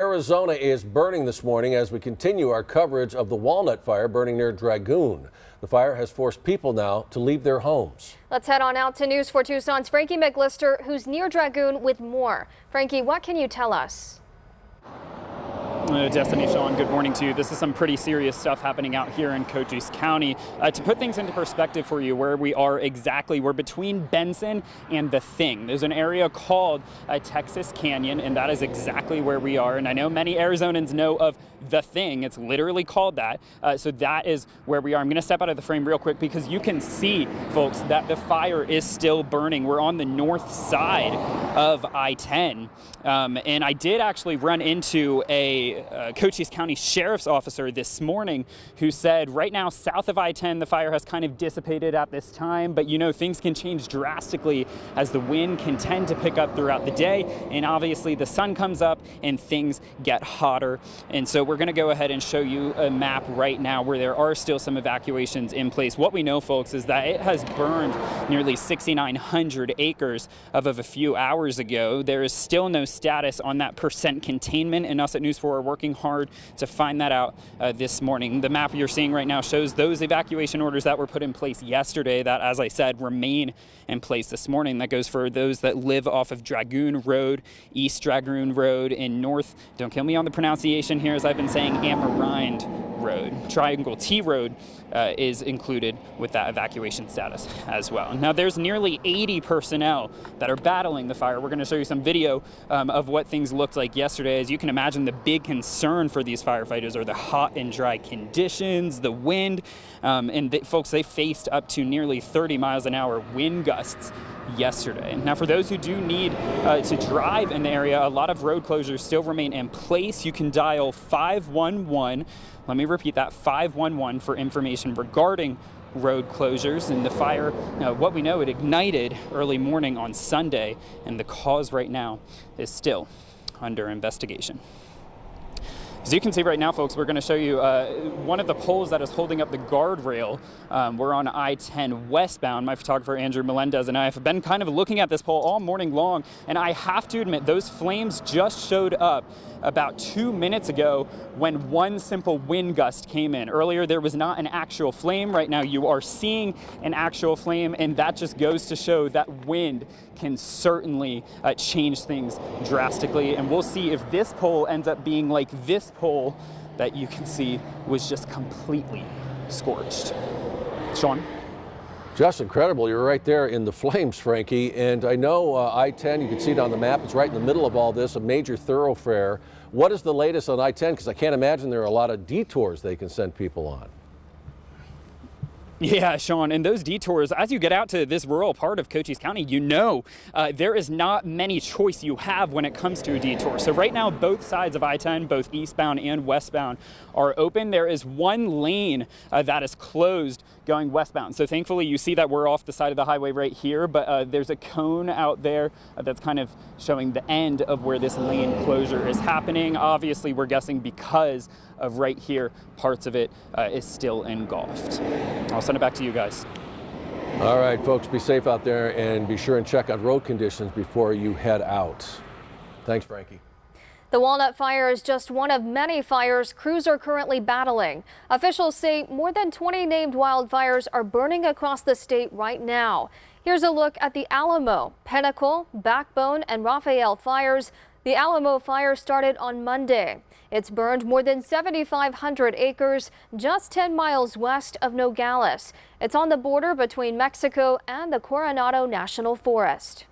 Arizona is burning this morning as we continue our coverage of the Walnut Fire burning near Dragoon. The fire has forced people now to leave their homes. Let's head on out to News 4 Tucson's Frankie McLister, who's near Dragoon with more. Frankie, what can you tell us? Destiny, Sean, good morning to you. This is some pretty serious stuff happening out here in Cochise County. To put things into perspective for you, where we are exactly, we're between Benson and the Thing. There's an area called Texas Canyon, and that is exactly where we are. And I know many Arizonans know of the Thing. It's literally called that. So that is where we are. I'm going to step out of the frame real quick because you can see, folks, that the fire is still burning. We're on the north side of I-10. And I did actually run into a Cochise County Sheriff's officer this morning who said right now south of I-10 the fire has kind of dissipated at this time, but you know things can change drastically as the wind can tend to pick up throughout the day, and obviously the sun comes up and things get hotter. And so we're going to go ahead and show you a map right now where there are still some evacuations in place. What we know, folks, is that it has burned nearly 6,900 acres of a few hours ago. There is still no status on that percent containment, and us at News 4 are working hard to find that out this morning. The map you're seeing right now shows those evacuation orders that were put in place yesterday that, as I said, remain in place this morning. That goes for those that live off of Dragoon Road, East Dragoon Road, and North, don't kill me on the pronunciation here, as I've been saying, Amarind Road. Triangle T Road is included with that evacuation status as well. Now there's nearly 80 personnel that are battling the fire. We're going to show you some video of what things looked like yesterday. As you can imagine, the big concern for these firefighters are the hot and dry conditions, the wind, and folks, they faced up to nearly 30 miles an hour wind gusts yesterday. Now for those who do need to drive in the area, a lot of road closures still remain in place. You can dial 511. Let me repeat that, 511 for information regarding road closures. And the fire, what we know, it ignited early morning on Sunday, and the cause right now is still under investigation. As you can see right now, folks, we're going to show you one of the poles that is holding up the guardrail. We're on I-10 westbound. My photographer, Andrew Melendez, and I have been kind of looking at this pole all morning long, and I have to admit, those flames just showed up about 2 minutes ago when one simple wind gust came in. Earlier, there was not an actual flame. Right now, you are seeing an actual flame, and that just goes to show that wind can certainly change things drastically. And we'll see if this pole ends up being like this pole that you can see was just completely scorched. Sean? Just incredible. You're right there in the flames, Frankie. And I know I-10, you can see it on the map, it's right in the middle of all this, a major thoroughfare. What is the latest on I-10? Because I can't imagine there are a lot of detours they can send people on. Yeah, Sean, and those detours, as you get out to this rural part of Cochise County, you know there is not many choice you have when it comes to a detour. So right now, both sides of I-10, both eastbound and westbound, are open. There is one lane that is closed going westbound. So thankfully, you see that we're off the side of the highway right here, but there's a cone out there that's kind of showing the end of where this lane closure is happening. Obviously, we're guessing because of right here, parts of it is still engulfed. I'll send it back to you guys. All right, folks, be safe out there and be sure and check on road conditions before you head out. Thanks, Frankie. The Walnut Fire is just one of many fires crews are currently battling. Officials say more than 20 named wildfires are burning across the state right now. Here's a look at the Alamo, Pinnacle, Backbone, and Raphael fires. The Alamo fire started on Monday. It's burned more than 7,500 acres just 10 miles west of Nogales. It's on the border between Mexico and the Coronado National Forest.